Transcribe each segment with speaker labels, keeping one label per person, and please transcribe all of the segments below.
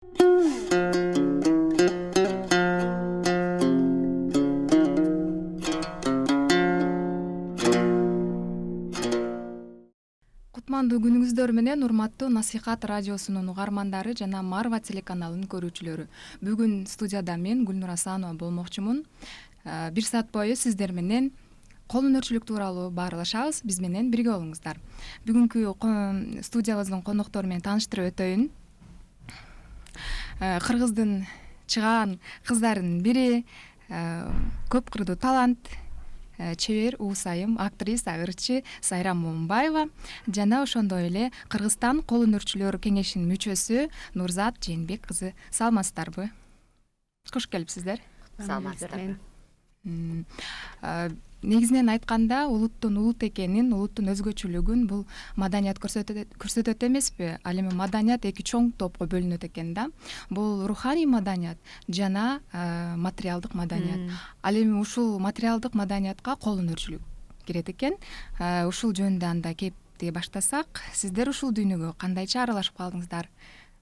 Speaker 1: Кутмандуу күнүңүздөр менен урматтуу Насихат радиосунун угармандары жана Марва телеканалынын көрүүчүлөрү. Бүгүн студияда мен Гүлнур Асанова болмокчумун. Бир саат бою сиздер менен кол өнөрчүлүк тууралуу баарлашабыз. Биз менен бирге болуңуздар. Бүгүнкү студиябыздын коноктору менен тааныштырып өтөйүн. Кыргыздын чыгаан кыздарынын бири, көп кырдуу талант, чебер, уусайым, актриса, ырчы Сайрам Момунбаева жана ошондой эле Кыргызстан кол өнөрчүлөр кеңешинин мүчөсү Нурзат Жээнбек кызы. Саламатсыздарбы? Кош келипсиздер.
Speaker 2: Саламатсыздарбы.
Speaker 1: Негизинен айтканда, улуттун улут экенин, улуттун өзгөчөлүгүн бул маданият көрсөтөт эмеспи? Ал эми маданият эки чоң топко бөлүнөт экен да. Бул руханий маданият жана материалдык маданият. Ал эми ушул материалдык маданиятка кол өнөрчүлүк кирет экен. Ушул жөнүндө анда кепти баштасак, сиздер ушул дүйнөгө кандайча аралашып калдыңыздар?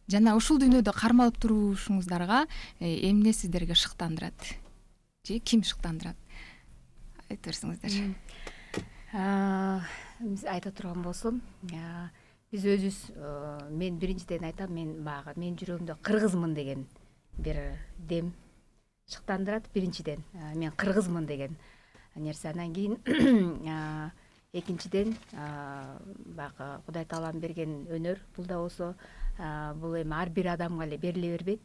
Speaker 1: Жана ушул дүйнөдө кармалып турушуңуздарга эмне сиздерге шыктандырат? Же ким шыктандырат? Айтып берсеңиздер.
Speaker 2: Биз айта турган болсом, биз өзүбүз, мен биринчиден айтам, мен жүрөгүмдө кыргызмын деген бир дем шыктандырат. Биринчиден мен кыргызмын деген нерсе. Анан кийин экинчиден баягы Кудай таалам берген өнөр, бул да болсо бул эми ар бир адамга эле бериле бербейт.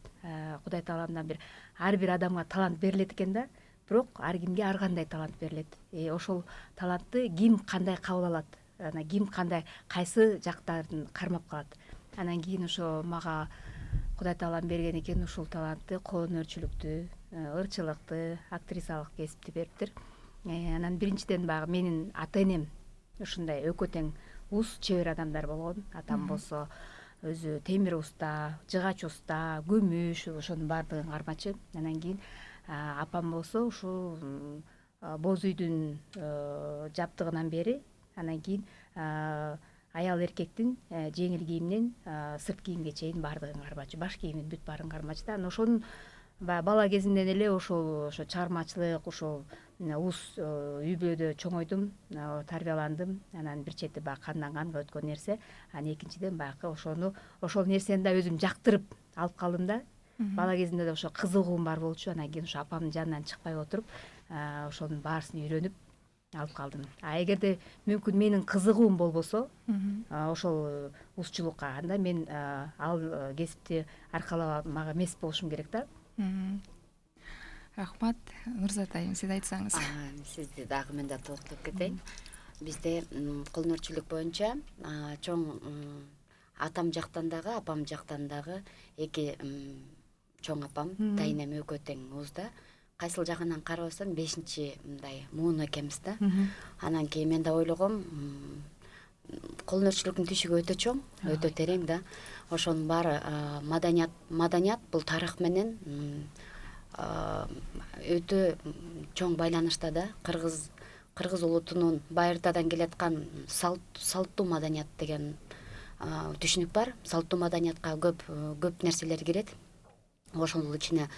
Speaker 2: Кудай тааламдан ар бир адамга талант берилет экен да. Бирок ар кимге ар кандай талант берилет. Ошол талантты ким кандай кабыл алат, анан ким кандай кайсы жактарын кармап калат. Анан кийин ошо мага Кудай таалам берген экен ушул талантты, кол өнөрчүлүктү, ырчылыкты, актрисалык кесипти бериптир. Анан биринчиден баягы менин ата-энем ушундай өкө тең уус чебер адамдар болгон. Атам болсо өзү темир уста, жыгач уста, күмүш, ошонун баардыгын кармачы. Анан кийин апам болсо ушул боз үйдүн жаптыгынан бери, анан кийин аял эркектин жеңил кийиминен сырт кийимге чейин баардыгын кармачы, баш кийимин бүт баарын кармачы да. Анан ошонун бала кезимден эле ошо чыгармачылык, ошол уус үй бүлөдө чоңойдум, тарбияландым. Анан бир чети баягы кандан канга өткөн нерсе. Анан экинчиден баягы ошол нерсени да өзүм жактырып алып калдым да. Бала кезимде да ошо кызыгуум бар болчу. Анан кийин ошо апамдын жанынан чыкпай отуруп, ошонун баарысын үйрөнүп алып калдым. Эгерде мүмкүн менин кызыгуум болбосо, ошол уусчулукка, анда мен ал кесипти аркалап мага эмес болушум керек да.
Speaker 1: Рахмат. Нурзат айым, сиз айтсаңыз.
Speaker 3: Сизди дагы мен да толуктап кетейин. Бизде кол өнөрчүлүк боюнча чоң атам жактан дагы, апам жактан дагы эки чоң апам, тайнем өкө тең уузда. Кайсыл жагынан карабасам 5-чи мындай муун экенбиз да. Анан кийин мен да ойлогом, кол өнөрчүлүктүн түйшүгү өтө чоң, өтө терең да. Ошонун баары маданият бул тарых менен өтө чоң байланышта да. Кыргыз улутунун байыртадан келаткан салттуу маданият деген түшүнүк бар. Салттуу маданиятка көп нерселер кирет. Ошонун ичине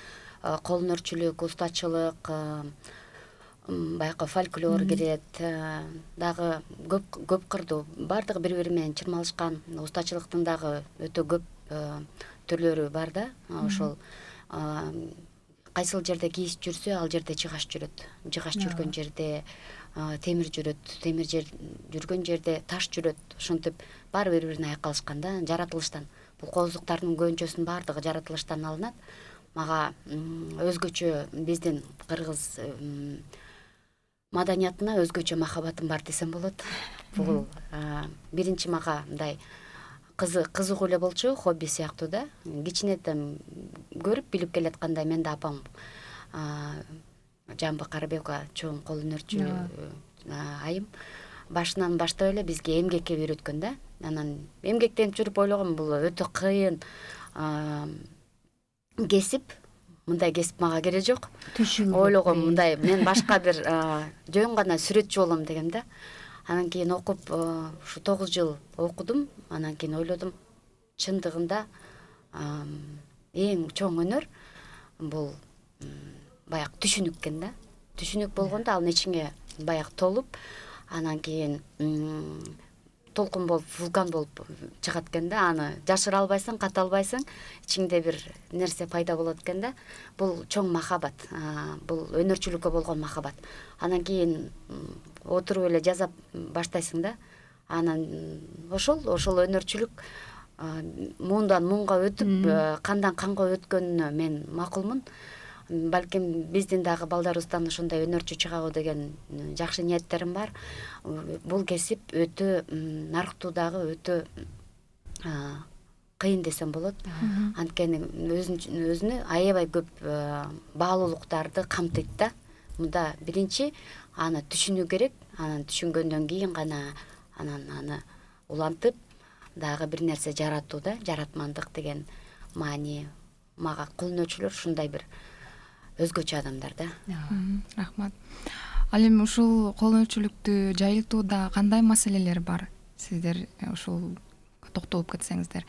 Speaker 3: кол өнөрчүлүк, устачылык, баягы фольклор кирет. Дагы көп кырдуу, баардыгы бири-бири менен чырмалышкан устачылыктын дагы өтө көп түрлөрү бар да. Ошол кайсыл жерде кийиз жүрсө, ал жерде жыгач жүрөт. Жыгач жүргөн жерде темир жүрөт, темир жүргөн жерде таш жүрөт. Ошентип баары бири-бирине айкалышкан да, жаратылыштан. Бул кооздуктардын көбүнчөсүнүн баардыгы жаратылыштан алынат. Мага өзгөчө биздин кыргыз маданиятына өзгөчө махабатым бар десем болот. Бул биринчи мага мындай кызыгуу эле болчу, хобби сыяктуу да. Кичинеден көрүп билип келаткандай, мен да апам Жамбы Карабекова чоң кол өнөрчү айым башынан баштап эле бизге эмгекке үйрөткөн да. Анан эмгектенип жүрүп ойлогом, бул өтө кыйын кесип, мындай кесип мага кереги жок. Ойлогом, мындай мен башка бир жөн гана сүрөтчү болом дегем да. Анан кийин окуп, ушу 9 жыл окудум. Анан кийин ойлодум, чындыгында эң чоң өнөр бул баягы түшүнүк экен да. Түшүнүк болгондо ал ичиңе баягы толуп, анан кийин толкун болуп, вулкан болуп чыгат экен да. Аны жашыра албайсың, ката албайсың, ичиңде бир нерсе пайда болот экен да. Бул чоң махабат, бул өнөрчүлүккө болгон махабат. Анан кийин отуруп эле жазап баштайсың да. Анан ошол өнөрчүлүк муундан муунга өтүп, кандан канга өткөнүнө мен макулмун. Балким биздин дагы балдарыбыздан ошондой өнөрчү чыгабы деген жакшы ниеттерим бар. Бул кесип өтө нарыктуу дагы өтө кыйын десем болот. Анткени өзүнө аябай көп баалуулуктарды камтыйт да. Мында биринчи аны түшүнүү керек, анан түшүнгөндөн кийин гана анан аны улантып дагы бир нерсе жаратуу да, жаратмандык деген маани. Мага колөнөрчүлөр ушундай бир өзгөчө адамдар да.
Speaker 1: Рахмат. Ал эми ушул колөнөрчүлүктү жайылтууда кандай маселелер бар? Сиздер ушул токтолуп кетсеңиздер.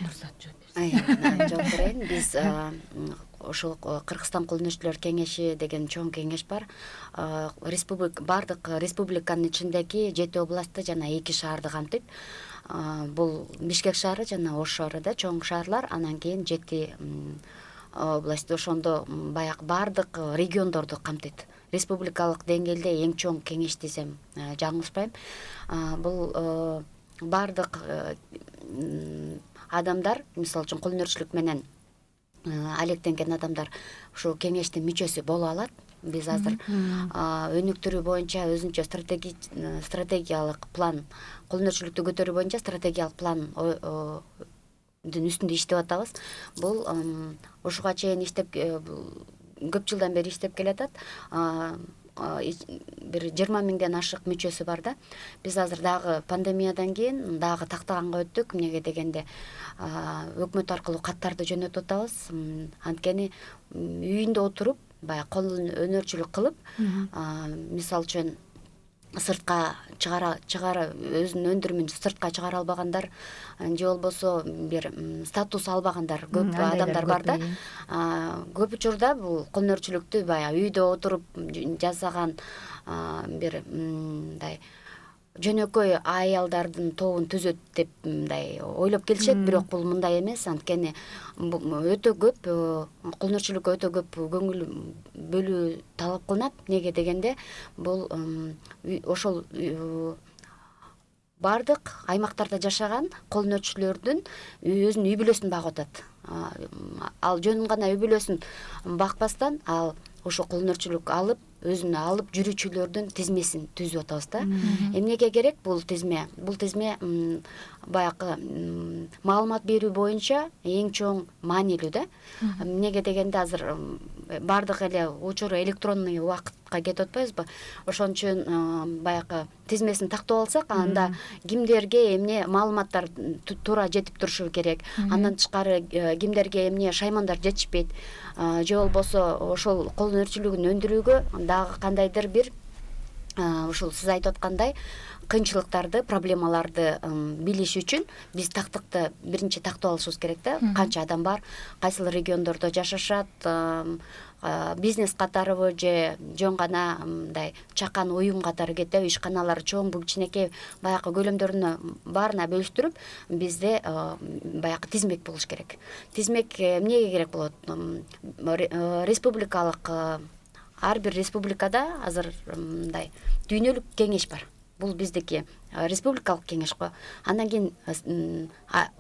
Speaker 2: Нурзат жооп
Speaker 3: Жооп берейин. Биз ошол Кыргызстан колөнөрчүлөр кеңеши деген чоң кеңеш бар. Бардык республиканын ичиндеги 7 областты жана 2 шаарды камтыйт. Бул Бишкек шаары жана Ош шаары да чоң шаарлар. Анан кийин 7 область, ошондо баягы бардык региондорду камтыйт. Республикалык деңгээлде эң чоң кеңеш десем жаңылышпайм. Бул бардык адамдар, мисалы үчүн колөнөрчүлүк менен алектенген адамдар ушул кеңештин мүчөсү боло алат. Биз азыр өнүктүрүү боюнча өзүнчө стратегиялык план, колөнөрчүлүктү көтөрүү боюнча стратегиялык план үстүндө иштеп атабыз. Бул ушуга чейин көп жылдан бери иштеп келатат. Бир 20 миңден ашык мүчөсү бар да. Биз азыр дагы пандемиядан кийин дагы тактаганга өттүк. Эмнеге дегенде өкмөт аркылуу каттарды жөнөтүп атабыз. Анткени үйүндө отуруп баягы кол өнөрчүлүк кылып, мисалы үчүн сыртка чыгара өзүнүн өндүрүмүн сыртка чыгара албагандар же болбосо бир статус албагандар көп адамдар бар да. Көп учурда бул колөнөрчүлүктү баягы үйдө отуруп жасаган бир мындай жөнөкөй аялдардын тобун түзөт деп мындай ойлоп келишет, бирок бул мындай эмес. Анткени өтө көп колөнөрчүлүккө өтө көп көңүл бөлүү талап кылынат. Неге дегенде бул ошол бардык аймактарда жашаган колөнөрчүлөрдүн өзүнүн үй бүлөсүн багып атат. Ал жөнүн гана үй бүлөсүн бакпастан ал ошо колөнөрчүлүк алып, өзүнө алып жүрүүчүлөрдүн тизмесин түзүп атабыз да. Эмнеге керек бул тизме? Бул тизме баягы маалымат берүү боюнча эң чоң маанилүү да. Эмнеге дегенде азыр бардык эле учуру электронный убакытка кетип атпайбызбы? Ошон үчүн баягы тизмесин тактап алсак, анда кимдерге эмне маалыматтар туура жетип турушу керек. Андан тышкары кимдерге эмне шаймандар жетишпейт, же болбосо ошол колөнөрчүлүгүн өндүрүүгө дагы кандайдыр бир ушул сиз айтып аткандай кыйынчылыктарды, проблемаларды билиш үчүн биз тактыкты биринчи тактап алышыбыз керек да. Канча адам бар, кайсыл региондордо жашашат, бизнес катарыбы же жөн гана мындай чакан уюм катары кетеби, ишканалар чоңбу кичинекей баягы көлөмдөрүнө баарына бөлүштүрүп бизде баягы тизмек болуш керек. Тизмек эмнеге керек болот? Республикалык ар бир республикада азыр мындай дүйнөлүк кеңеш бар. Бул биздики республикалык кеңеш го. Андан кийин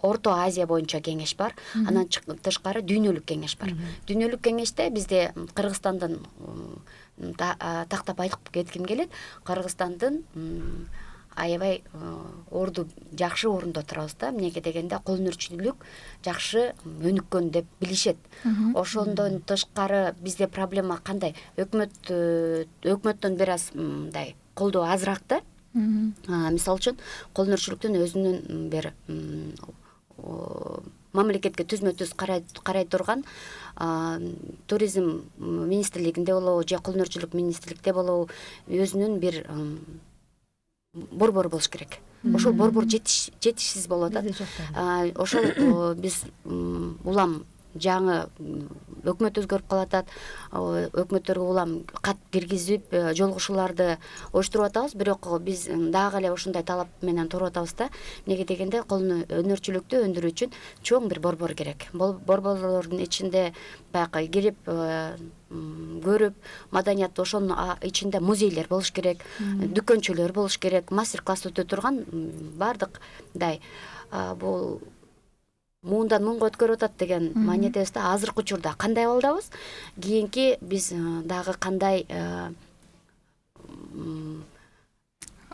Speaker 3: Орто Азия боюнча кеңеш бар. Андан тышкары дүйнөлүк кеңеш бар. Дүйнөлүк кеңеште бизде Кыргызстандын тактап айтып кетким келет. Кыргызстандын аябай жакшы орунда турабыз да. Эмнеге дегенде колөнөрчүлүк жакшы өнүккөн деп билишет. Ошондон тышкары бизде проблема кандай? Өкмөттөн бир аз мындай колдоо азыраак да. Мисалы үчүн колөнөрчүлүктүн өзүнүн бир мамлекетке түзмө-түз карай турган туризм министрлигинде болобу же колөнөрчүлүк министрликте болобу өзүнүн бир борбору болуш керек. ошол борбор жетишсиз болуп атат.
Speaker 2: Бизде жок.
Speaker 3: Ошол биз улам жаңы өкмөт өзгөрүп калатат, өкмөттөргө улам кат киргизип жолугушууларды оюштуруп атабыз, бирок биз дагы эле ушундай талап менен туруп атабыз да. Эмнеге дегенде колун өнөрчүлүктү өндүрүү үчүн чоң бир борбор керек. Борборлордун ичинде баягы кирип көрүп, маданиятты ошонун ичинде музейлер болуш керек, дүкөнчөлөр болуш керек, мастер-класс өтө турган бардык мындай бул муундан муунга өткөрүп атат деген маанидебизде азыркы учурда кандай абалдабыз, кийинки биз дагы кандай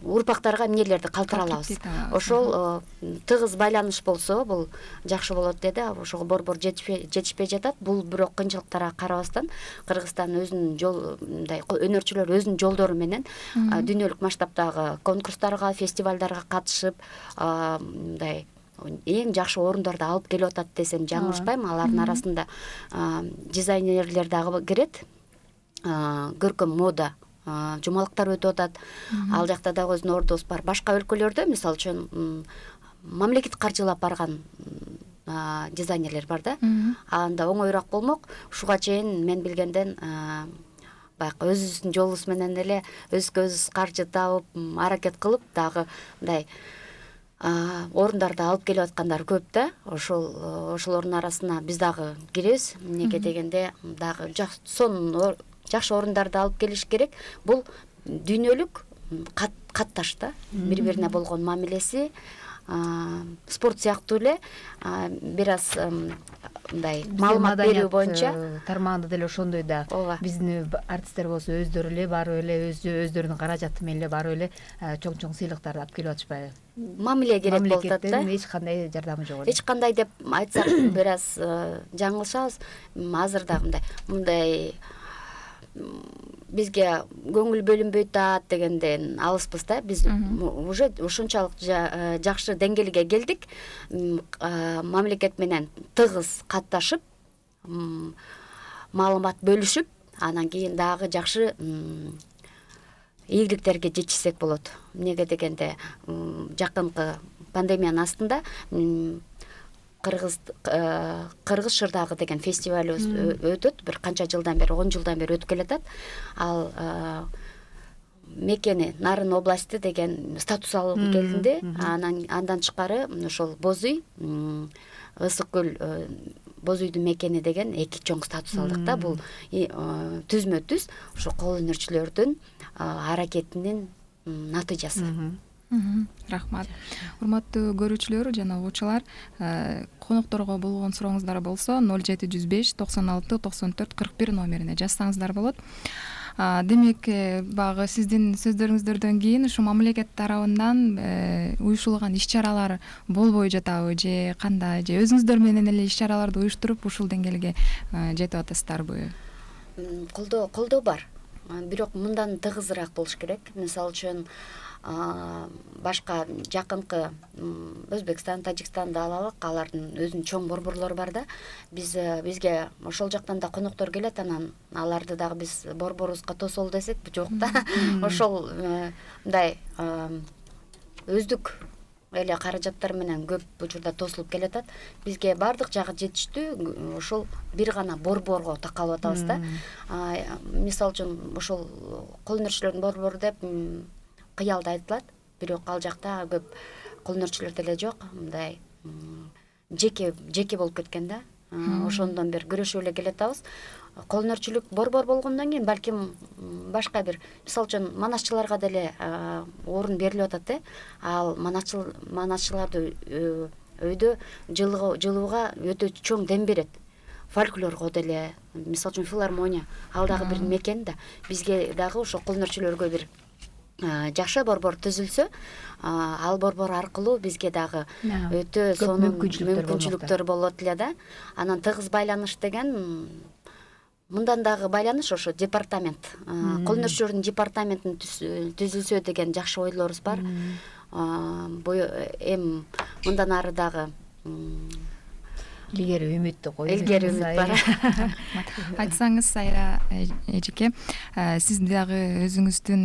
Speaker 3: урпактарга эмнелерди калтыра алабыз. Ошол тыгыз байланыш болсо бул жакшы болот деди. Ошого борбор жетишпей жатат. Бул бирок кыйынчылыктарга карабастан Кыргызстан өзүнүн мындай өнөрчүлөр өзүнүн жолдору менен дүйнөлүк масштабтагы конкурстарга, фестивалдарга катышып, мындай эң жакшы орундарды алып келип атат десем жаңылышпайм. Алардын арасында дизайнерлер дагы кирет, көркөм мода жумалыктар өтүп атат. Ал жакта дагы өзүнүн ордубуз бар. Башка өлкөлөрдө, мисалы үчүн, мамлекет каржылап барган дизайнерлер бар да. Анда оңоюраак болмок. Ушуга чейин мен билгенден баягы өзүбүздүн жолубуз менен эле өзгө өз каржы таап, аракет кылып дагы мындай орундарды алып келип аткандар көп да. Ошолордун арасына биз дагы киребиз. Эмнеге дегенде дагы жакшы орундарды алып келиш керек. Бул дүйнөлүк катташ да. Бири-бирине болгон мамилеси спорт сыяктуу эле бир аз мындай маалымат берүү боюнча
Speaker 2: тармагында деле ошондой да. Биздин артисттер болсо өздөрү эле барып эле өздөрүнүн каражаты менен эле барып эле чоң мыйлыктарды алып келип атышпайбы?
Speaker 3: Мамиле керек болуп атат да.
Speaker 2: Эч кандай жардамы жок.
Speaker 3: Эч кандай деп айтсак бир аз жаңылышабыз. Азыр да мындай бизге көңүл бөлүнбөйт дегенден алыспыз да. Биз уже ушунчалык жакшы деңгээлге келдик. Мамлекет менен тыгыз катташып, маалымат бөлүшүп, анан кийин дагы жакшы ийгиликтерге жетишсек болот. Эмнеге дегенде жакынкы пандемиянын астында Кыргыз шырдагы деген фестиваль өтөт. Бир канча жылдан бери, 10 жылдан бери өтүп келатат. Ал мекени Нарын области деген статус алып келинди. Андан тышкары ошол Боз үй, Ысык көл Боз үйдүн мекени деген эки чоң статус алдык да. Бул түзмө-түз ошо кол өнөрчүлөрдүн аракетинин натыйжасы.
Speaker 1: Рахмат. Урматтуу көрүүчүлөр жана угуучулар, конокторго болгон сурооңуздар болсо 0705 96 94 41 номерине жазсаңыздар болот. Демек, багы сиздин сөздөрүңүздөрдөн кийин ушу мамлекет тарабынан уюштурулган иш-чаралар болбой жатабы же кандай, же өзүңүздөр менен эле иш-чараларды уюштуруп ушул деңгээлге жетип атасыздарбы?
Speaker 3: Колдоо бар. Бирок мындан тыгызыраак болуш керек. Мисалы үчүн башка жакынкы Өзбекстан, Тажикстанды алалык, алардын өзүнүн чоң борборлору бар да. Бизге ошол жактан да коноктор келет, анан аларды дагы биз борборубузга тосолу десек жок да. Ошол мындай өздүк эле каражаттар менен көп учурда тосулуп келатат. Бизге бардык жагы жетиштүү, ошол бир гана борборго такалып атабыз да. Мисалы үчүн ошол кол өнөрчүлөрдүн борбору деп кыялда айтылат, бирок ал жакта көп кол өнөрчүлөр деле жок, мындай жеке болуп кеткен да. Ошондон бери күрөшүп эле келатабыз. Кол өнөрчүлүк борбор болгондон кийин балким башка бир, мисалы үчүн манасчыларга деле орун берилип атат. Ал манасчыларды өйдө жылууга өтө чоң дем берет. Фольклорго деле, мисалы үчүн филармония, ал дагы бир мекен да. Бизге дагы ошо кол өнөрчүлөргө бир жакшы борбор түзүлсө, ал борбор аркылуу бизге дагы өтө сонун мүмкүнчүлүктөр болот эле да. Анан тыгыз байланыш деген мындан дагы байланыш ошо департамент, кол өнөрчүлөрдүн департаментин түзүлсө деген жакшы ойлорубуз бар. Эми мындан ары дагы
Speaker 2: илгери үмүттү коюп
Speaker 3: илгери үмүт бар.
Speaker 1: Айтсаңыз Сайра эжеке, сиз дагы өзүңүздүн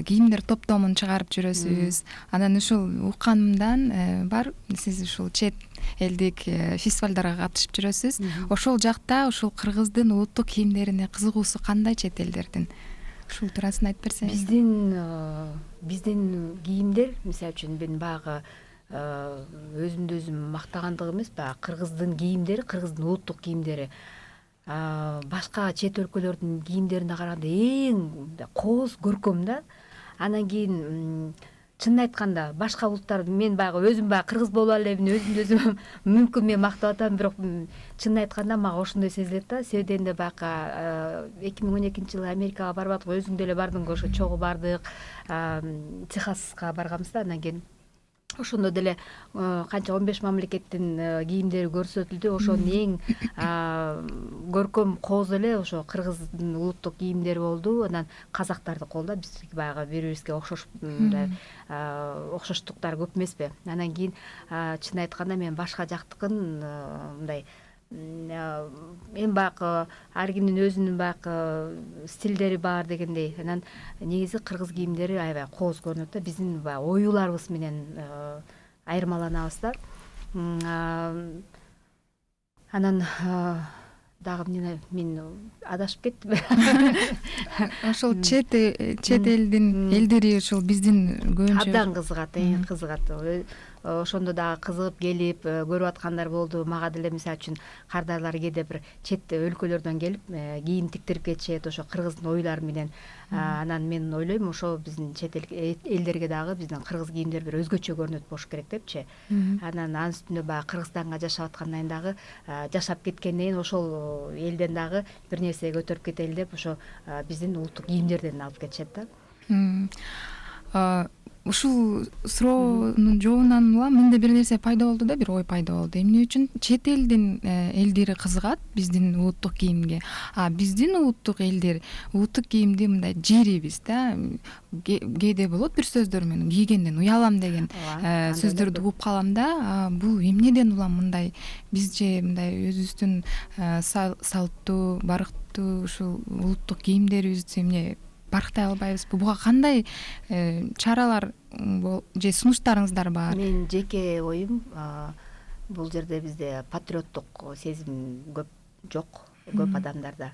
Speaker 1: кийимдер топтомун чыгарып жүрөсүз. Анан ушул укканымдан бар сиз ушул чет элдик фестивалдарга катышып жүрөсүз. Ошол жакта ушул кыргыздын улуттук кийимдерине кызыгуусу кандай чет элдердин? Ушул турасын айтып берсеңиз.
Speaker 2: Биздин кийимдер, мисалы үчүн мен баягы өзүмдү өзүм мактагандык эмес, баягы кыргыздын кийимдери, кыргыздын улуттук кийимдери башка чет өлкөлөрдүн кийимдерине караганда эң кооз, көркөм да. Анан кийин чынын айтканда башка улуттар, мен баягы өзүм баягы кыргыз болуп алебин, өзүмдү өзүм мүмкүн мен мактап атам, бирок чынын айтканда мага ошондой сезилет да. Себеби дегенде баягы 2012-жылы Америкага барбадык, өзүң деле бардың, ошо чогуу бардык, Техаска барганбыз да. Анан кийин ошондо деле канча 15 мамлекеттин кийимдери көрсөтүлдү. Ошонун эң көркөм кооз эле ошо кыргыздын улуттук кийимдери болду. Анан казактардыкы болду. Биз баягы бири бирибизге окшош окшоштуктар көп эмеспи. Анан кийин чын айтканда мен башка жактыкын мындай эми баягы ар кимдин өзүнүн баягы стилдери бар дегендей. Анан негизи кыргыз кийимдери аябай кооз көрүнөт да. Биздин баягы оюларыбыз менен айырмаланабыз да. Анан дагы мен адашып кеттим.
Speaker 1: Ошол чет элдин элдери ушул биздин көбүнчө
Speaker 2: абдан кызыгат, эң кызыгат. Ошондо дагы кызыгып келип көрүп аткандар болду. Мага деле мисалы үчүн кардарлар кээде бир чет өлкөлөрдөн келип кийим тиктирип кетишет, ошо кыргыздын оюлары менен. Анан мен ойлойм, ошо биздин чет элдерге дагы биздин кыргыз кийимдер бир өзгөчө көрүнөт болуш керек депчи. Анан анын үстүндө баягы Кыргызстанга жашап аткандан дагы, жашап кеткенден кийин ошол элден дагы бир нерсе көтөрүп кетели деп, ошо биздин улуттук кийимдерден алып кетишет да.
Speaker 1: Ушул суроонун жообунан улам менде бир нерсе пайда болду да, бир ой пайда болду. Эмне үчүн чет элдин элдери кызыгат биздин улуттук кийимге, а биздин улуттук элдер улуттук кийимди мындай жерибиз да. Кээде болот бир сөздөр менен кийгенден уялам деген сөздөрдү угуп калам да. Бул эмнеден улам мындай бизче мындай өзүбүздүн салттуу, барктуу ушул улуттук кийимдерибизди эмне барктай албайбызбы? Буга кандай чаралар же сунуштарыңыздар бар?
Speaker 2: Мен жеке оюм, бул жерде бизде патриоттук сезим көп жок, көп адамдарда.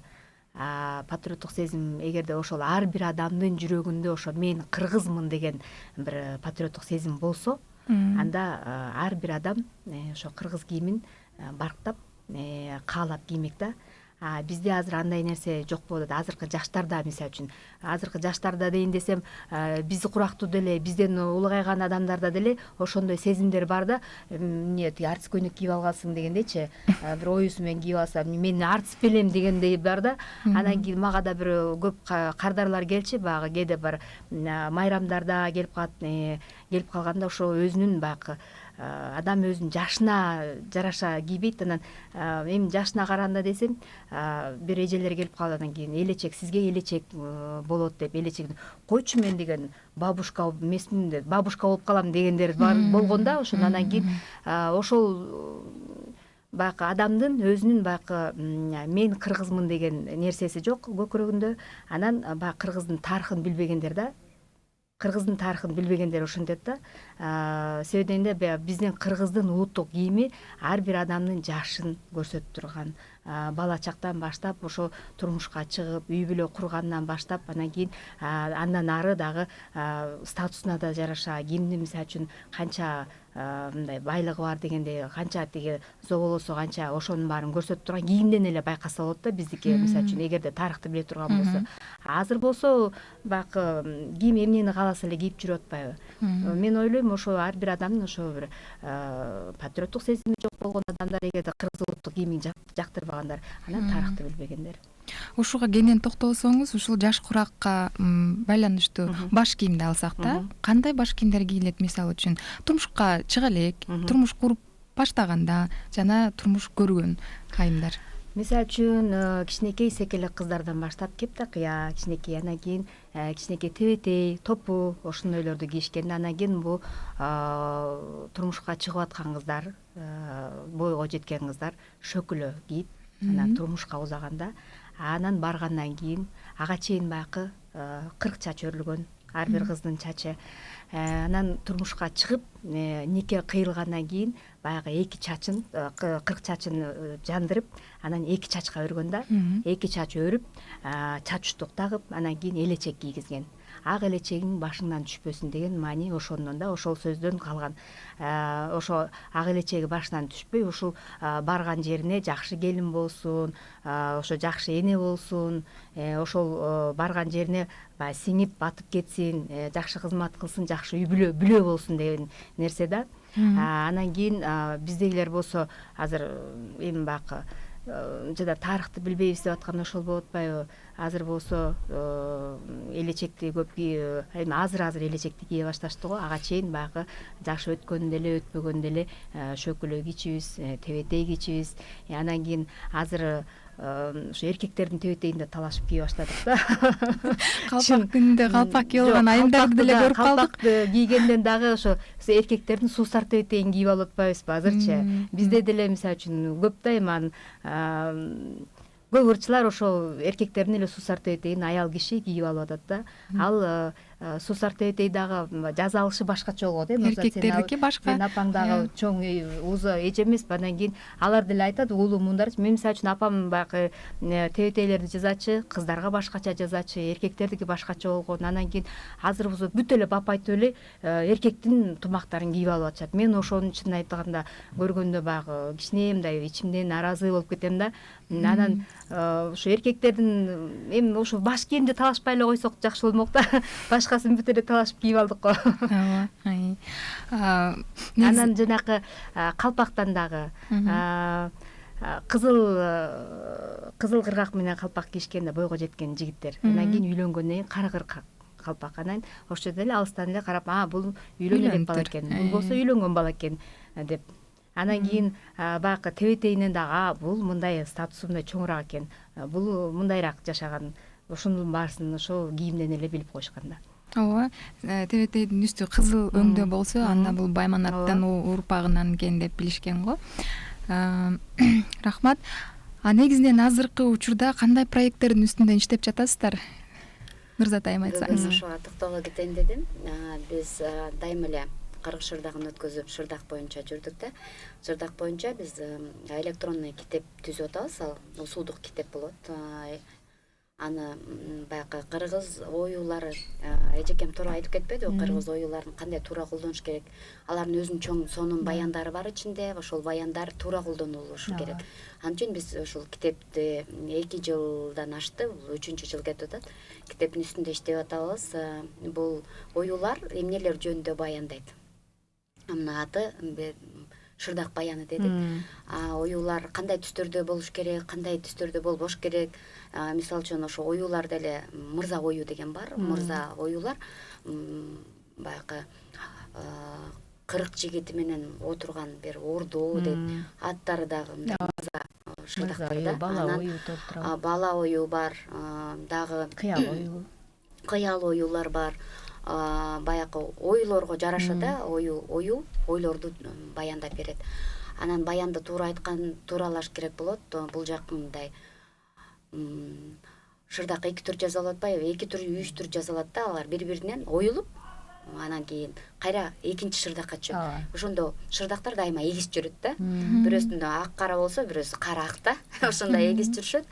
Speaker 2: Патриоттук сезим эгерде ошол ар бир адамдын жүрөгүндө ошо мен кыргызмын деген бир патриоттук сезим болсо, анда ар бир адам ошо кыргыз кийимин барктап, каалап киймек да. Бизде азыр андай нерсе жок болот. Азыркы жаштарда, мисалы үчүн, азыркы жаштарда дейин десем, бизи курактуу деле, бизден улгайган адамдарда деле ошондой сезимдер бар да. Эмне артист көйнөк кийип алгансың дегендейчи, бир оюсу менен кийип алса, мен артист белем дегендей бар да. Анан кийин мага да бир көп кардарлар келчи, баягы кээде бар майрамдарда келип калганда ошо өзүнүн баягы адам өзүнүн жашына жараша кийбейт. Анан эми жашына караганда десем, бир эжелер келип калып, анан кийин элечек, сизге элечек болот деп, элечек койчу мен деген бабушка эмесмин деп, бабушка болуп калам дегендер болгон да. Анан кийин ошол баягы адамдын өзүнүн баягы мен кыргызмын деген нерсеси жок көкүрөгүндө. Анан баягы кыргыздын тарыхын билбегендер да. Кыргыздын тарыхын билбегендер ошентет да. Себеби дегенде биздин кыргыздын улуттук кийими ар бир адамдын жашын көрсөтүп турган. Бала чактан баштап ошо турмушка чыгып, үй бүлө кургандан баштап, анан кийин андан ары дагы статусуна да жараша кимди, мисалы үчүн, канча мындай байлыгы бар дегенде, канча тиги зоболосо канча, ошонун баарын көрсөтүп турган кийимден эле байкаса болот да биздики, мисалы үчүн, эгерде тарыхты биле турган болсо. Азыр болсо баягы кийим эмнени кааласа эле кийип жүрүп атпайбы? Мен ойлойм, ошо ар бир адамдын ошо бир патриоттук сезими жок болгон адамдар, эгерде кыргыз улуттук кийимин жактырбагандар, анан тарыхты билбегендер.
Speaker 1: Ушуга кенен токтолсоңуз, ушул жаш куракка байланыштуу баш кийимди алсак да, кандай баш кийимдер кийилет? Мисалы үчүн, турмушка чыга элек, турмуш куруп баштаганда жана турмуш көргөн айымдар.
Speaker 2: Мисалы үчүн кичинекей секелек кыздардан баштап кеп да кыя кичинекей, анан кийин кичинекей тебетей, топу ошондойлорду кийишкен. Анан кийин бул турмушка чыгып аткан кыздар, бойго жеткен кыздар шөкүлө кийип анан турмушка узаганда, анан баргандан кийин ага чейин баягы 40 чач өрүлгөн ар бир кыздын чачы. Анан турмушка чыгып нике кыйылгандан кийин баягы 2 чачын 40 чачын жандырып, анан 2 чачка өргөн да. 2 чач өрүп, чач уштук тагып, анан кийин элечек кийгизген. Ак элечегиң башыңдан түшпөсүн деген маани ошондон да, ошол сөздөн калган. Ошо ак элечеги башынан түшпөй, ушул барган жерине жакшы келин болсун, ошо жакшы эне болсун, ошол барган жерине баягы сиңип батып кетсин, жакшы кызмат кылсын, жакшы үй бүлө болсун деген нерсе да. Анан кийин биздегилер болсо азыр эми баягы жада тарыхты билбейбиз деп аткан ошол болуп атпайбы? Азыр болсо элечекти көп эми азыр элечекти кие башташты го. Ага чейин баягы жашы өткөн деле өтпөгөн деле шөкүлө кийчүбүз, тебетей кийчүбүз. Анан кийин азыр ошо эркектердин тебетейин да талашып кие баштадык да.
Speaker 1: Калпак күндө калпак кийип алган айымдарды деле көрүп калдык.
Speaker 2: Калпакты кийгенден дагы ошо эркектердин суусар тебетейин кийип алып атпайбызбы азырчы? Бизде деле мисалы үчүн көп да эми көп ырчылар ошол эркектердин эле суусар тебетейин аял киши кийип алып атат да. Ал суусар тебетей дагы жаза алышы башкача болот,
Speaker 1: эркектердики башка.
Speaker 2: Сен апаң дагы чоң узо эже эмеспи? Анан кийин алар деле айтат, уулу муундарчы. Мен мисалы үчүн апам баягы тебетейлерди жазачы, кыздарга башкача жазачы, эркектердики башкача болгон. Анан кийин азыр болсо бүт эле бапайтып эле эркектин тумактарын кийип алып атышат. Мен ошонун чынын айтканда көргөндө баягы кичине мындай ичимден нааразы болуп кетем да. Анан ошо эркектердин эми ошо баш кийимди талашпай эле койсок жакшы болмок да. Башкасын бүт эле талашып кийип алдык го. Анан жанакы калпактан дагы кызыл кыргак менен калпак кийишкенде бойго жеткен жигиттер. Анан кийин үйлөнгөндөн кийин кара кыргак калпак. Анан ошол жерде эле алыстан эле карап, бул үйлөнө элек бала экен, бул болсо үйлөнгөн бала экен деп. Анан кийин баягы тебетейинен дагы бул мындай статусу мындай чоңураак экен, бул мындайраак жашаган. Ошонун баарысын ошол кийимден эле билип коюшкан да.
Speaker 1: Ооба, тебетейдин үстү кызыл өңдө болсо, анда бул Байманаттын урпагынан экен деп билишкен го. Рахмат. Негизинен азыркы учурда кандай проекттердин үстүндө иштеп жатасыздар? Нурзат айым айтсаңыз.
Speaker 3: Ошого токтолго кетейин дедим. Биз дайыма эле Кыргыз шырдагын өткөзүп, шырдак боюнча жүрдүк да. Шырдак боюнча биз электронный китеп түзүп атабыз. Ал усулдук китеп болот. Аны баягы кыргыз оюлары, эжекем туура айтып кетпедиби? Кыргыз оюларын кандай туура колдонуш керек? Алардын өзүнүн чоң сонун баяндары бар ичинде. Ошол баяндар туура колдонулушу керек. Ал үчүн биз ушул китепти 2 жылдан ашты, 3-чү жыл кетип атат. Китептин үстүндө иштеп атабыз. Бул оюлар эмнелер жөнүндө баяндайт? Мына аты шырдак баяны дедик. Оюлар кандай түстөрдө болуш керек, кандай түстөрдө болбош керек. Мисалы үчүн ошо оюлар деле мырза ою деген бар. Мырза оюлар баягы 40 жигити менен отурган бир орду дейт. Аттары дагы мырза шырдактар да. Бала ою бар, дагы кыял оюлар бар. Баягы ойлорго жараша да ойлорду баяндап берет. Анан баянды туура айткан, тууралаш керек болот. Бул жак мындай шырдак 2 түр жазалып атпайбы? 2 түр, 3 түр жазалат да, алар бири-биринен оюлуп, анан кийин кайра экинчи шырдакка түшөт. Ошондо шырдактар дайыма эгиз жүрөт да. Бирөөсүндө ак кара болсо, бирөөсү кара ак да. Ошондой эгиз жүрүшөт.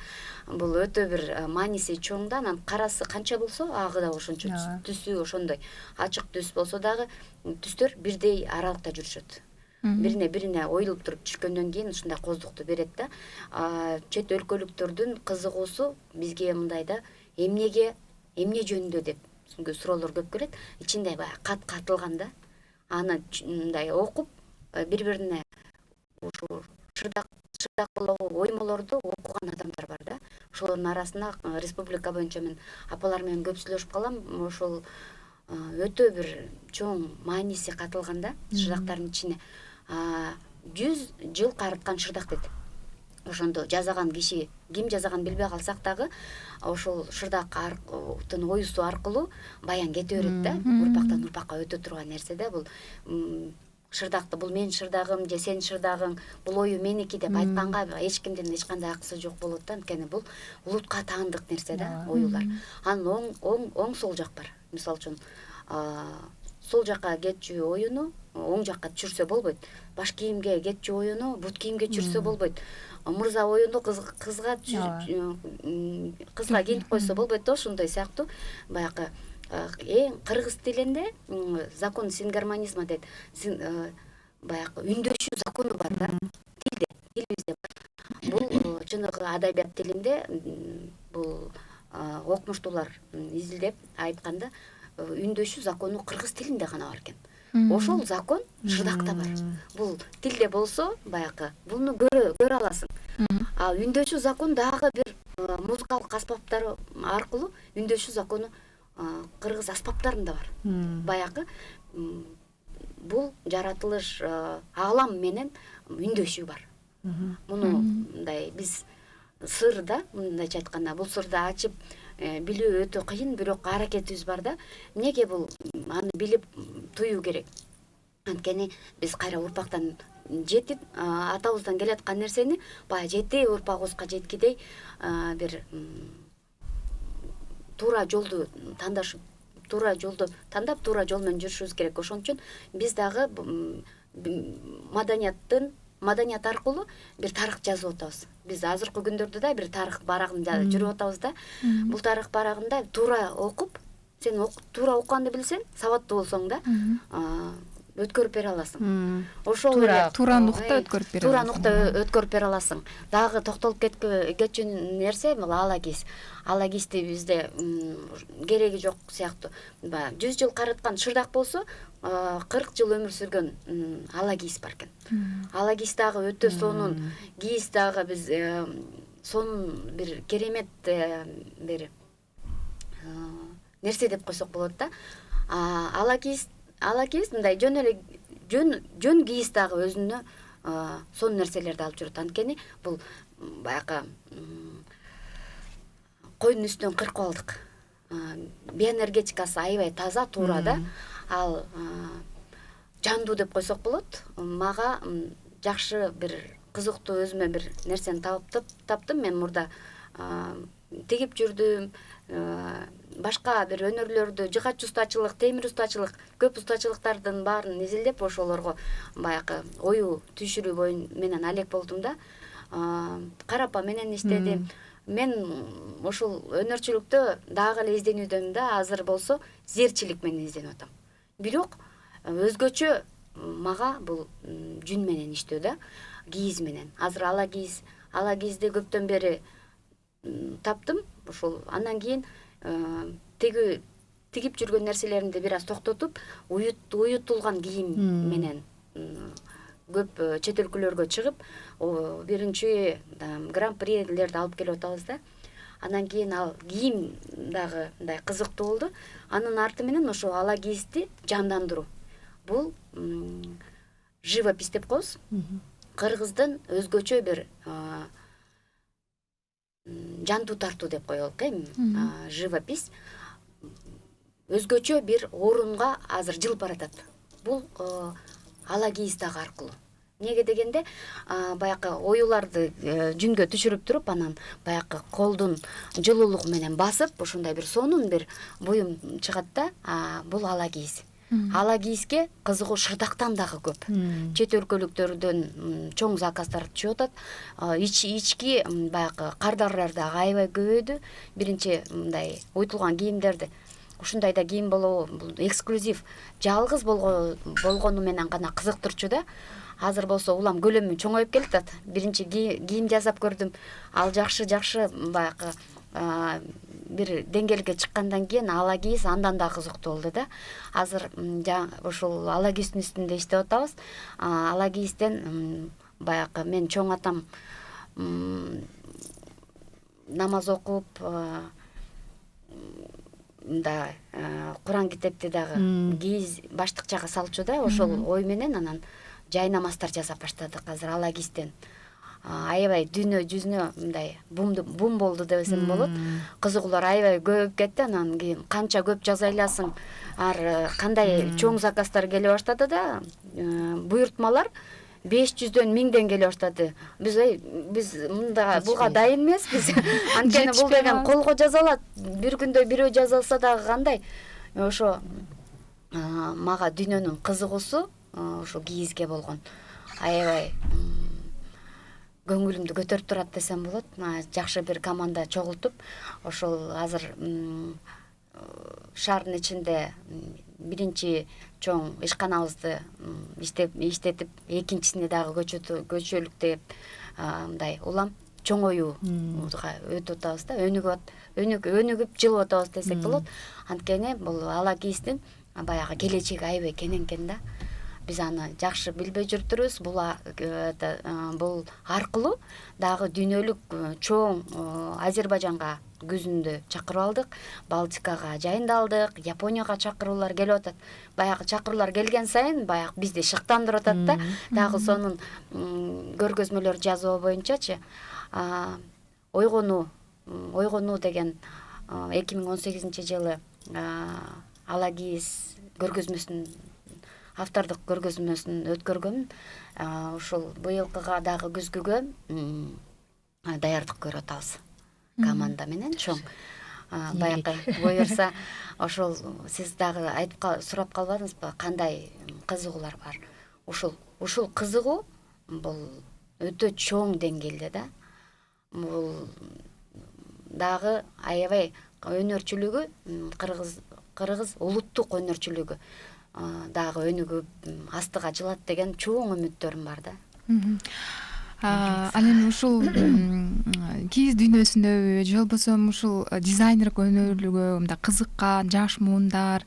Speaker 3: Бул өтө бир мааниси чоң да. Анан карасы канча болсо, агы да ошончо, түсү ошондой. Ачык түс болсо дагы түстөр бирдей аралыкта жүрүшөт. Бирине оюлуп туруп түшкөндөн кийин ушундай коздукту берет да. Чет өлкөлүктөрдүн кызыгуусу бизге мындай да, эмне жөнүндө деп суроолор көп келет. Ичинде баягы кат катылган да. Аны мындай окуп, бири-бирине ушу шырдак оймолорду окуган адамдар бар да. Ошолордун арасында республика боюнча мен апалар менен көп сүйлөшүп калам. Ошол өтө бир чоң мааниси катылган да. Шырдактардын ичине 100 жыл карыткан шырдак дейт. ошондо жазаган киши ким жазаганын билбей калсак дагы ошол шырдактын оюсу аркылуу баян кете берет да, урпактан урпакка өтө турган нерсе да. Бул шырдакты бул менин шырдагым же сенин шырдагың, бул ою меники деп айтканга эч кимдин эч кандай акысы жок болот да, анткени бул улутка таандык нерсе да, оюлар. Анын оң сол жак бар. Мисалы үчүн сол жакка кетчү оюну оң жакка түшүрсө болбойт. Баш кийимге кетчү оюну бут кийимге түшүрсө болбойт. Мырза оюну кызга кийинтип койсо болбойт да. Ошондой сыяктуу баягы эң кыргыз тилинде закон сингармонизма дейт. Баягы үндөшүү закону бар да. Тилибизде бар. Бул чыныгы адабият тилинде бул окумуштуулар изилдеп айтканда үндөшүү закону кыргыз тилинде гана бар экен. Ошол закон шырдакта бар. Бул тилде болсо баягы буну көрө аласың. А үндөшүү закон дагы бир музыкалык аспаптар аркылуу үндөшүү закону кыргыз аспаптарында бар. Баягы бул жаратылыш аалам менен үндөшүү бар. Муну мындай биз сырда мындайча айтканда бул сырды ачып билүү өтө кыйын, бирок аракетибиз бар да. Эмнеге бул аны билип туюу керек? Анткени биз кайра урпактан жетип атабыздан келаткан нерсени баягы жети урпагыбызга жеткидей бир туура жолду тандап туура жол менен жүрүшүбүз керек. Ошон үчүн биз дагы маданият аркылуу бир тарых жазып атабыз. Биз азыркы күндөрдө да бир тарых барагында жүрүп атабыз да. Бул тарых барагында туура окуп, сен туура окуганды билсең, сабаттуу болсоң да өткөрүп бере аласың. Ошол
Speaker 1: туура нукта өткөрүп бере аласың.
Speaker 3: Туура нукта өткөрүп бере аласың. Дагы токтолуп кетчү нерсе бул алагиз. Алагизди бизде кереги жок сыяктуу. 100 жыл караткан шырдак болсо, 40 жыл өмүр сүргөн алагиз бар экен. Алагиз дагы өтө сонун, кийиз дагы биз сонун бир керемет бир нерсе деп койсок болот да. Алагиз мындай жөн эле жөн кийиз дагы өзүнө сонун нерселерди алып жүрөт. Анткени бул баягы койдун үстүнөн кыркып алдык. Биоэнергетикасы аябай таза, туура да. Ал жандуу деп койсок болот. Мага жакшы бир кызыктуу өзүмө бир нерсени таптым. Мен мурда тигип жүрдүм. Башка бир өнөрлөрдү, жыгач устачылык, темир устачылык, көп устачылыктардын баарын изилдеп, ошолорго баягы ою түшүрүү менен алек болдум да. Карапа менен иштедим. Мен ошол өнөрчүлүктө дагы эле изденүүдөм да. Азыр болсо зерчилик менен изденип атам. Бирок өзгөчө мага бул жүн менен иштөө да, кийиз менен. Азыр алагизди көптөн бери таптым. Ошол андан кийин тигип жүргөн нерселеримди бир аз токтотуп, уютулган кийим менен көп чет өлкөлөргө чыгып, биринчи гран-прилерди алып келип атабыз да. Андан кийин ал кийим дагы мындай кызыктуу болду. Анын арты менен ошо алагизди жандандыруу. Бул живопись деп коебуз. Кыргыздын өзгөчө бир жандуу тартуу деп коелук, живопись өзгөчө бир орунга азыр жылып баратат. Бул алагиз дагы аркылуу. Неге дегенде, баягы оюларды жүнгө түшүрүп туруп, анан баягы колдун жылуулугу менен басып, ошондой бир сонун бир буюм чыгат да. Бул алагиз. Алагизге кызыгуу шырдактан дагы көп. Чет өлкөлүктөрдөн чоң заказдар түшүп атат. Ички баягы кардарлар дагы аябай көбөйдү. Биринчи мындай уютулган кийимдерди ушундай да кийим болобу, бул эксклюзив, жалгыз болгону менен гана кызыктырчу да. Азыр болсо улам көлөмү чоңоюп келатат. Биринчи кийим жасап көрдүм. Ал жакшы баягы бир деңгээлге чыккандан кийин алагиз андан да кызыктуу болду да. Азыр ошол алагиздин үстүндө иштеп атабыз. Алагизден баягы мен чоң атам намаз окуп, мында Куран китепти дагы кийиз баштыкчага салчу да. Ошол ой менен анан жай намаздар жасап баштадык азыр алагизден. аябай дүйнө жүзүнө мындай бум болду десем болот. Кызыгуулар аябай көбөйүп кетти. Анан кийин канча көп жаза аласың, кандай чоң заказдар келе баштады да, буйртмалар 500дөн 1000ден келе баштады. Биз мында буга дайын эмеспиз. Анткени бул деген колго жазалат. Бир күндө бирөө жаза алса дагы кандай. Ошо мага дүйнөнүн кызыгуусу ошо кийизге болгон аябай көңүлүмдү көтөрүп турат десем болот. Жакшы бир команда чогултуп, ошол азыр шаардын ичинде биринчи чоң ишканабызды иштетип, экинчисине дагы көчөлүк деп мындай улам чоңоюуга өтүп атабыз да, өнүгүп жылып атабыз десек болот. Анткени бул ала кийиздин баягы келечеги аябай кең экен да. Биз аны жакшы билбей жүрүптүрбүз. Бул аркылуу дагы дүйнөлүк чоң Азербайжанга күзүндө чакырып алдык, Балтикага жайындалдык, Японияга чакыруулар келип атат. Баягы чакыруулар келген сайын баягы бизди шыктандырып атат да. Дагы сонун көргөзмөлөр жазуу боюнчачы ойгонуу деген 2018-жылы ала кийиз көргөзмөсүн, автордук көргөзмөсүн өткөргөм. Ушул быйылкыга дагы күзгүгө даярдык көрүп атабыз команда менен чоң. Баягы буюрса, ошол сиз дагы сурап калбадыңызбы, кандай кызыгуулар бар? Ушул кызыгуу бул өтө чоң деңгээлде да. Бул дагы аябай өнөрчүлүгү, кыргыз улуттук өнөрчүлүгү дагы өнүгүп астыга жылат деген чоң үмүттөрүм бар да.
Speaker 1: Ал эми ушул кийиз дүйнөсүндөбү же болбосо ушул дизайнерлик өнөрлүгү мындай кызыккан жаш муундар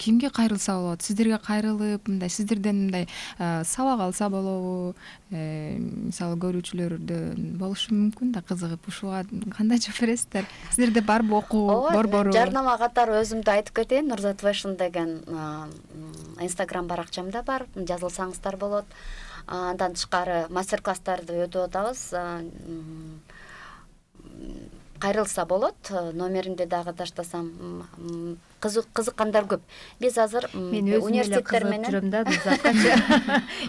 Speaker 1: кимге кайрылса болот? Сиздерге кайрылып, мындай сиздерден мындай сабак алса болобу? Мисалы көрүүчүлөрдөн болушу мүмкүн да, кызыгып ушуга кандай жооп бересиздер? Сиздерде барбы окуу борбору?
Speaker 3: Жарнама катары өзүмдү айтып кетейин. Нурзат Fashion деген Instagram баракчамда бар, жазылсаңыздар болот. Андан тышкары мастер-класстарды өтүп атабыз. Кайрылса болот. Номеримди дагы таштасам, кызыккандар көп. Биз азыр университеттер менен
Speaker 2: жүрөм да Нурзаткачы.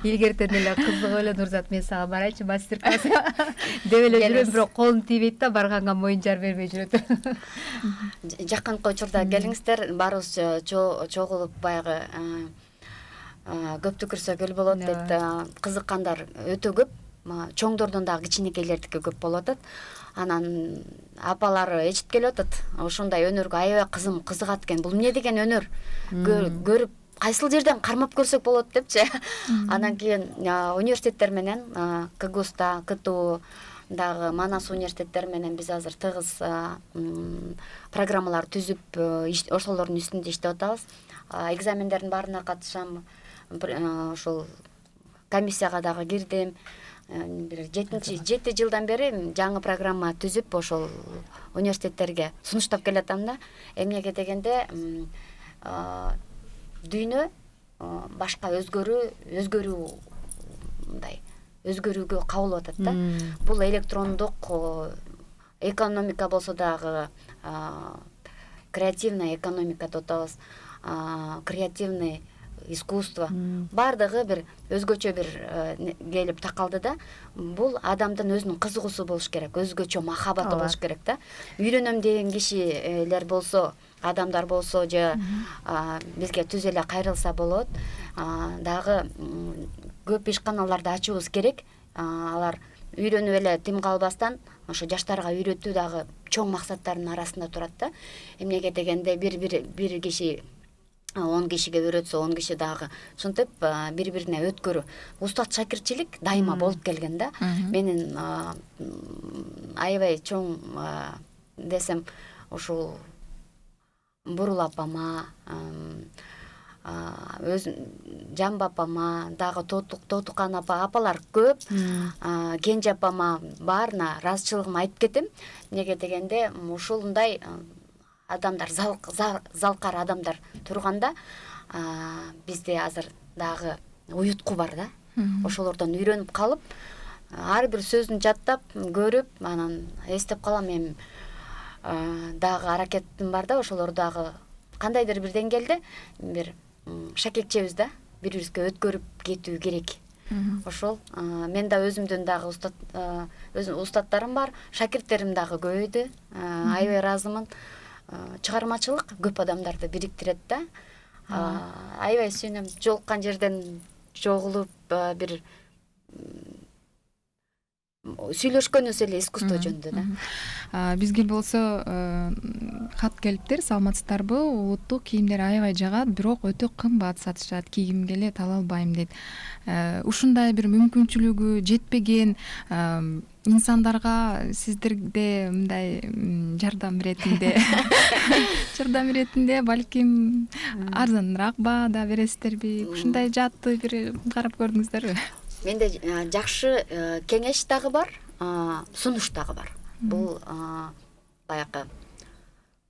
Speaker 2: Илгертен эле кызыгып эле Нурзат, мен сага барайчы мастер-класска деп эле жүрөм, бирок колум тийбейт да, барганга моюн жар бербей жүрөт.
Speaker 3: Жакынкы учурда келиңиздер, баарыбыз чогулуп баягы көптү көрсө көл болот деп кызыккандар өтө көп. Чоңдордон дагы кичинекейлердики көп болуп атат. Анан апалары эчип келип атат. Ошондой өнөргө аябай кызым кызыгат экен. Бул эмне деген өнөр? Көрүп кайсыл жерден кармап көрсөк болот депчи. Анан кийин университеттер менен КГУста, КТУ дагы Манас университеттер менен биз азыр тыгыз программалар түзүп, ошолордун үстүндө иштеп атабыз. Экзамендердин баарына катышам. Ошол комиссияга дагы кирдим. Бир 7 жылдан бери жаңы программа түзүп, ошол университеттерге сунуштап келатам да. Эмнеге дегенде дүйнө башка өзгөрүүгө кабыл атат да. Бул электрондук экономика болсо дагы креативная экономика деп атабыз. Креативный искусство бардыгы бир өзгөчө бир келип такалды да. Бул адамдын өзүнүн кызыгуусу болуш керек, өзгөчө махабаты болуш керек да. Үйрөнөм деген кишилер болсо, адамдар болсо же бизге түз эле кайрылса болот. Дагы көп ишканаларды ачуубуз керек. Алар үйрөнүп эле тим калбастан ошо жаштарга үйрөтүү дагы чоң максаттардын арасында турат да. Эмнеге дегенде бир киши 10 кишиге үйрөтсө, 10 киши дагы ушинтип бири-бирине өткөрүү. Устат шакирчилик дайыма болуп келген да. Менин аябай чоң десем ушул Бурул апама, Жамба апама, дагы Тотукан апалар көп. Кенже апама баарына ыраазычылыгымды айтып кетем. Эмнеге дегенде ушундай адамдар, залкар адамдар турганда бизде азыр дагы уютку бар да. Ошолордон үйрөнүп калып, ар бир сөзүн жаттап көрүп анан эстеп калам. Эми дагы аракетим бар да, ошолор дагы кандайдыр бир деңгээлде бир шакекчебиз да, бири бирибизге өткөрүп кетүү керек. Ошол мен да өзүмдүн дагы устаттарым бар, шакирттерим дагы көбөйдү. Аябай ыраазымын. Чыгармачылык көп адамдарды бириктирет да. Аябай сүйүнөм. Жолуккан жерден жогулуп бир сүйлөшкөнүбүз эле искусство жөнүндө да.
Speaker 1: Бизге болсо кат келиптир, саламатсыздарбы, улуттук кийимдер аябай жагат, бирок өтө кымбат сатышат, кийгим келет, ала албайм дейт. Ушундай бир мүмкүнчүлүгү жетпеген инсандарга сиздерде мындай жардам иретинде балким арзаныраак баада бересиздерби? Ушундай жаатты бир карап көрдүңүздөрбү?
Speaker 3: Менде жакшы кеңеш дагы бар, сунуш дагы бар. Бул баягы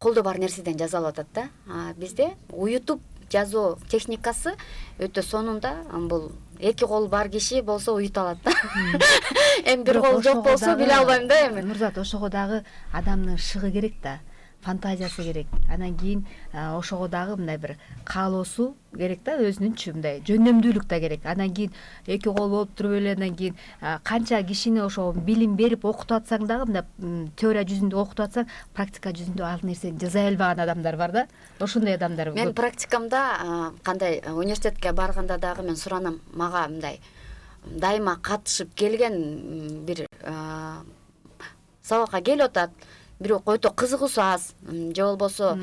Speaker 3: колдо бар нерседен жазалып атат да. Бизде уютуп жазуу техникасы өтө сонунда. Бул эки кол бар киши болсо уюта алат да. Эми бир кол жок болсо биле албайм да эми.
Speaker 2: Нурзат, ошого дагы адамдын шыгы керек да, фантазиясы керек. Анан кийин ошого дагы мындай бир каалоосу керек да, өзүнүнчү мындай жөндөмдүүлүк да керек. Анан кийин эки кол болуп туруп эле анан кийин канча кишини ошого билим берип окутуп атсаң дагы, мындай теория жүзүндө окутуп атсаң, практика жүзүндө ал нерсени жасай албаган адамдар бар да. Ошондой адамдар көп.
Speaker 3: Мен практикамда кандай университетке барганда дагы мен суранам, мага мындай дайыма катышып келген бир сабакка келип атат, бирок өтө кызыгуусу аз, же болбосо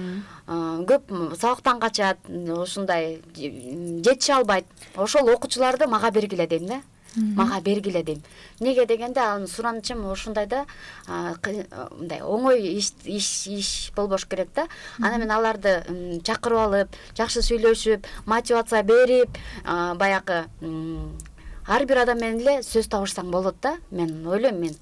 Speaker 3: көп сабактан качат, ушундай жетише албайт. Ошол окуучуларды мага бергиле дейм да. Мага бергиле дейм. Неге дегенде анын суранычым ушундай да, мындай оңой иш болбош керек да. Анан мен аларды чакырып алып, жакшы сүйлөшүп, мотивация берип, баягы ар бир адам менен эле сөз табышсаң болот да. Мен ойлойм, мен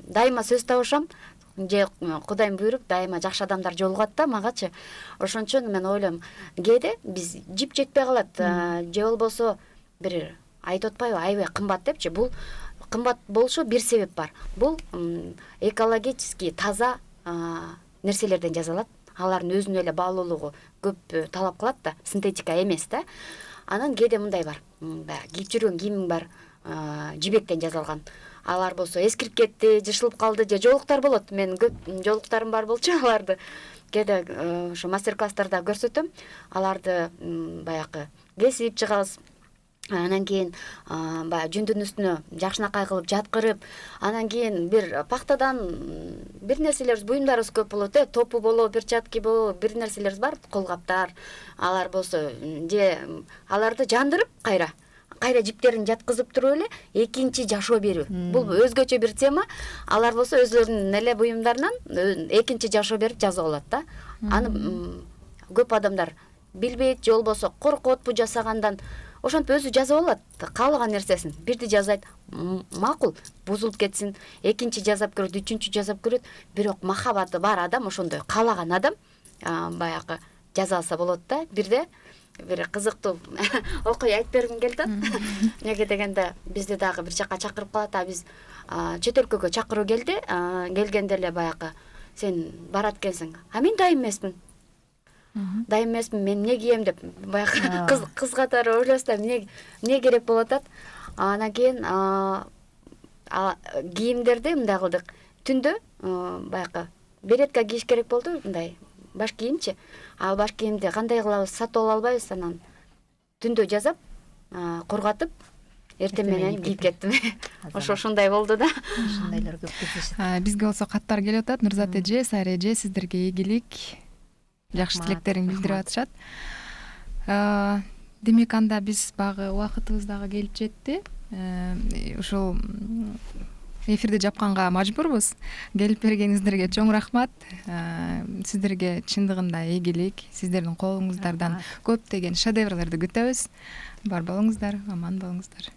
Speaker 3: дайыма сөз табышам, же Кудайым буйруп дайыма жакшы адамдар жолугат да магачы. Ошон үчүн мен ойлойм, кээде биз жип жетпей калат, же болбосо бир айтып атпайбы, аябай кымбат депчи. Бул кымбат болушу бир себеп бар. Бул экологически таза нерселерден жасалат. Алардын өзүнүн эле баалуулугу көп талап кылат да, синтетика эмес да. Анан кээде мындай бар, кийип жүргөн кийимиң бар, жибектен жасалган. Алар болсо эскирип кетти, жышылып калды, же жолуктар болот. Мен көп жолуктарым бар болчу, аларды кээде ошо мастер-класстарда көрсөтөм. Аларды баягы кесип чыгабыз. Анан кийин баягы жүндүн үстүнө жакшынакай кылып жаткырып, анан кийин бир пахтадан бир нерселерибиз, буюмдарыбыз көп болот, топу болобу, перчатки болобу, бир нерселерибиз бар, колгаптар. Алар болсо же аларды жандырып кайра жиптерин жаткызып туруп эле экинчи жашоо берүү. Бул өзгөчө бир тема. Алар болсо өзлөрүнүн эле буюмдарынан экинчи жашоо берип жазып алат да. Аны көп адамдар билбейт, же болбосо коркот бу жасагандан. Ошентип өзү жазып алат, каалаган нерсесин. Бирди жазайт, макул, бузулуп кетсин, экинчи жасап көрөт, үчүнчү жасап көрөт. Бирок махабаты бар адам, ошондой каалаган адам баягы жаза алса болот да. Бирде бир кызыктуу окуя айтып бергим келип атат. Неге дегенде бизди дагы бир жака чакырып калат, биз чет өлкөгө чакыруу келди. Келгенде эле баягы сен барат экенсиң. Мен дайым эмесмин. Дайым эмесмин, мен эмне кийем деп баягы кыз катары ойлосом, эмне керек болуп атат. Анан кийин кийимдерди мындай кылдык. Түндө баягы беретка кийиш керек болду, мындай баш кийимчи. Ал баш кийимди кандай кылабыз, сатып ала албайбыз. Анан түндө жазап, кургатып, эртең менен кийип кеттим. Ошондой болду да.
Speaker 2: Ошондойлор көп кездешет.
Speaker 1: Бизге болсо каттар келип атат. Нурзат эже, Сайра эже, сиздерге ийгилик, жакшы тилектерин билдирип атышат. Демек анда биз багы убакытыбыз дагы келип жетти. Ушул эфирди жапканга мажбурбуз. Келип бергениңиздерге чоң рахмат. Сиздерге чындыгында ийгилик, сиздердин колуңуздардан көптөгөн шедеврлерди күтөбүз. Бар болуңуздар, аман болуңуздар.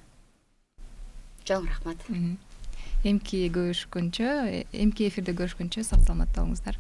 Speaker 3: Чоң рахмат.
Speaker 1: Эмки эфирде көрүшкөнчө сак саламатта болуңуздар.